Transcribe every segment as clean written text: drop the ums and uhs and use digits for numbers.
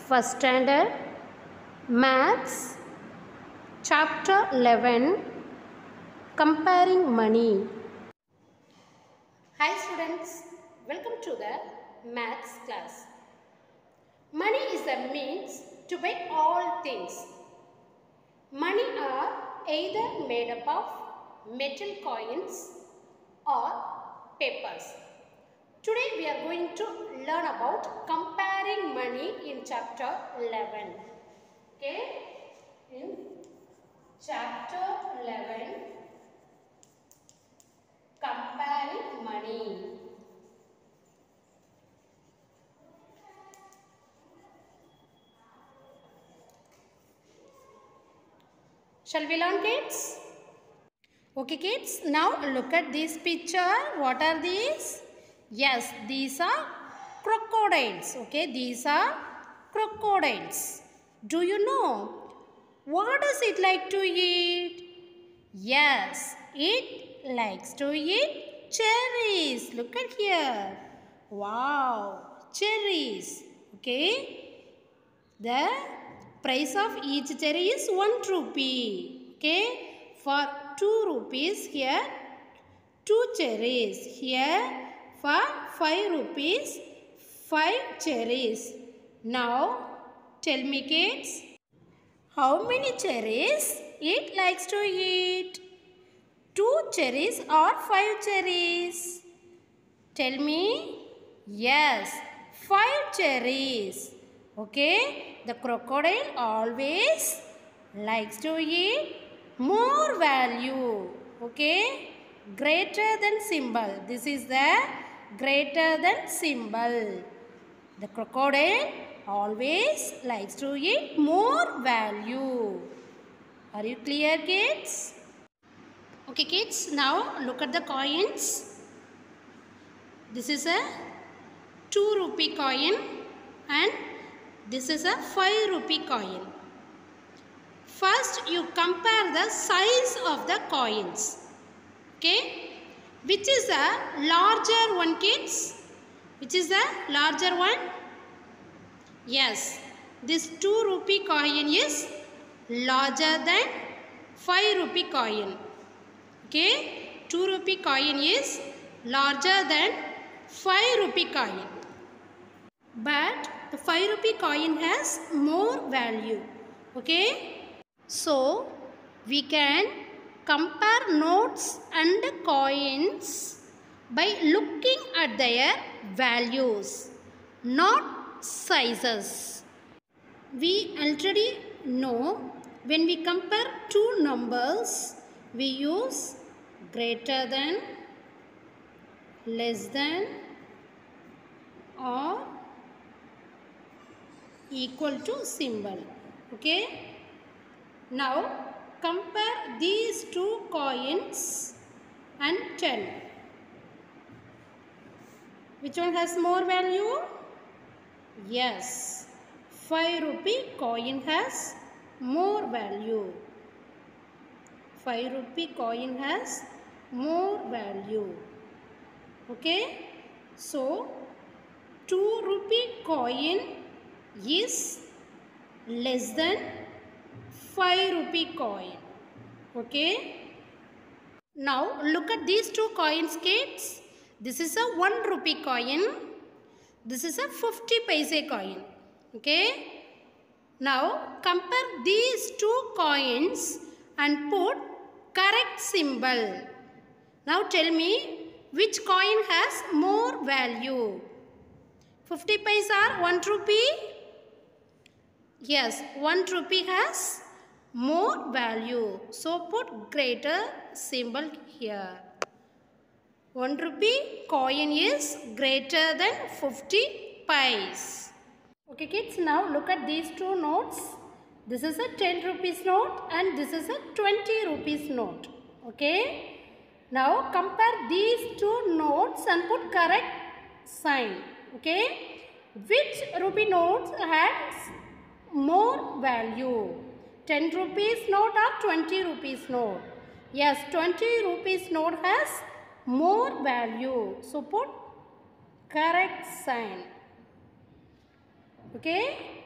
First standard Maths Chapter 11 Comparing Money. Hi students, welcome to the Maths class. Money is the means to buy all things. Money are either made up of metal coins or papers. Today we are going to learn about comparing money in chapter 11. Okay? In chapter 11, comparing money. Shall we learn, kids? Okay, kids, now look at this picture. What are these? Yes, these are crocodiles. Okay, these are crocodiles. Do you know what does it like to eat? Yes, it likes to eat cherries. Look at here. Wow, cherries. Okay, the price of each cherry is 1 rupee. Okay, for 2 rupees here 2 cherries. Here for 5 rupees 5 cherries. Now tell me, kids, how many cherries it likes to eat? 2 cherries or 5 cherries? Tell me. Yes, 5 cherries. Okay, the crocodile always likes to eat more value. Okay, greater than symbol. This is the greater than symbol. The crocodile always likes to eat more value. Are you clear, kids? Okay, kids, now look at the coins. This is a 2 rupee coin and this is a 5 rupee coin. First, you compare the size of the coins. Okay, which is the larger one, kids? Which is the larger one? Yes, this 2 rupee coin is larger than 5 rupee coin. Okay, 2 rupee coin is larger than 5 rupee coin. But the 5 rupee coin has more value. Okay, so we can compare notes and coins by looking at their values, not sizes. We already know when we compare two numbers, we use greater than, less than or equal to symbol. Okay. Now compare these two coins and 10. Which one has more value? Yes, 5 rupee coin has more value. 5 rupee coin has more value. Okay, so 2 rupee coin is less than 5 rupee coin. Okay, now look at these two coins, kids. This is a 1 rupee coin. This is a 50 paise coin. Okay, now compare these two coins and put correct symbol. Now tell me, which coin has more value? 50 paise are 1 rupee? Yes, 1 rupee has more value. So put greater symbol here. 1 rupee coin is greater than 50 paise. Okay, kids, now look at these two notes. This is a 10 rupees note and this is a 20 rupees note. Okay. Now compare these two notes and put correct sign. Okay. Which rupee notes has more value? 10 rupees note or 20 rupees note? Yes, 20 rupees note has more value. So put correct sign. Okay.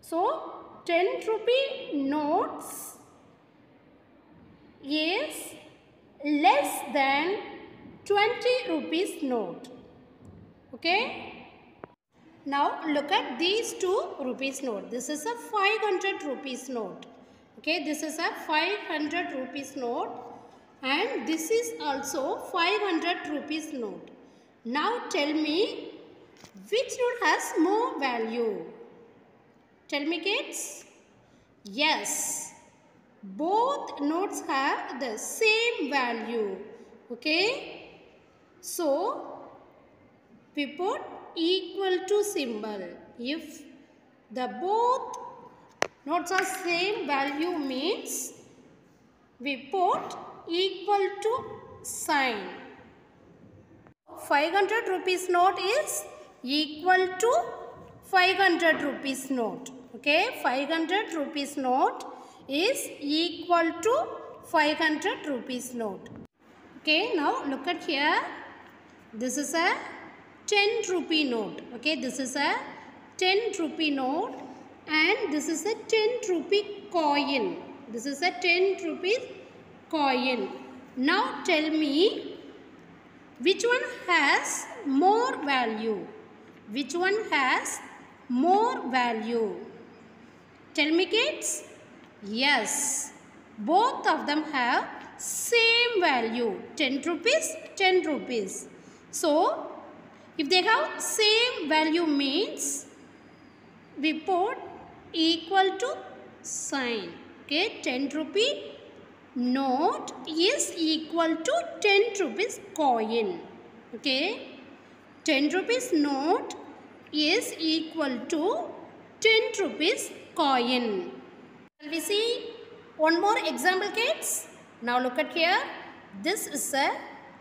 So 10 rupee notes is less than 20 rupees note. Okay. Now look at these 2 rupees note. This is a 500 rupees note. Okay, this is a 500 rupees note and this is also 500 rupees note. Now tell me which note has more value? Tell me kids. Yes, both notes have the same value. Okay, so we put equal to symbol. If the both notes are same value means we put equal to sign. 500 rupees note is equal to 500 rupees note. Okay, 500 rupees note is equal to 500 rupees note. Okay, now look at here. This is a 10 rupee note. Okay, this is a 10 rupee note and this is a 10 rupee coin. This is a 10 rupees coin. Now tell me which one has more value? Which one has more value? Tell me kids. Yes, both of them have same value. 10 rupees, 10 rupees. So if they have same value means we put equal to sign. Okay, 10 rupee note is equal to 10 rupees coin. Okay, 10 rupees note is equal to 10 rupees coin. Shall we see one more example kids? Now look at here. This is a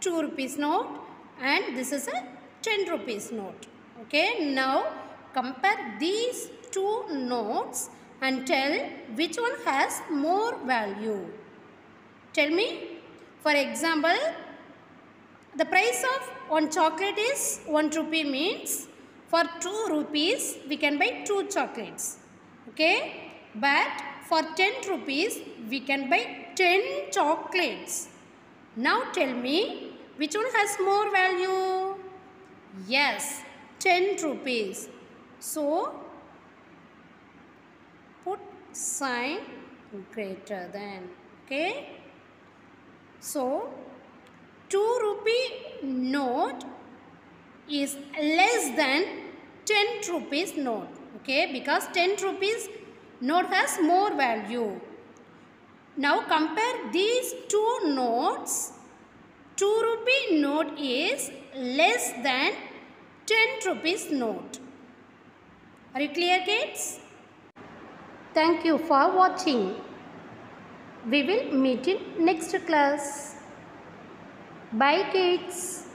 2 rupees note and this is a 10 rupees note. Okay, now compare these 2 notes and tell which one has more value. Tell me. For example, the price of one chocolate is 1 rupee means for 2 rupees we can buy 2 chocolates. Okay, but for 10 rupees we can buy 10 chocolates. Now tell me which one has more value? Yes, 10 rupees. So put sign greater than. Okay. So 2 rupee note is less than 10 rupees note. Okay, because 10 rupees note has more value. Now compare these 2 notes. 2 rupee note is less than 10 rupees note. Are you clear kids? Thank you for watching. We will meet in next class. Bye kids.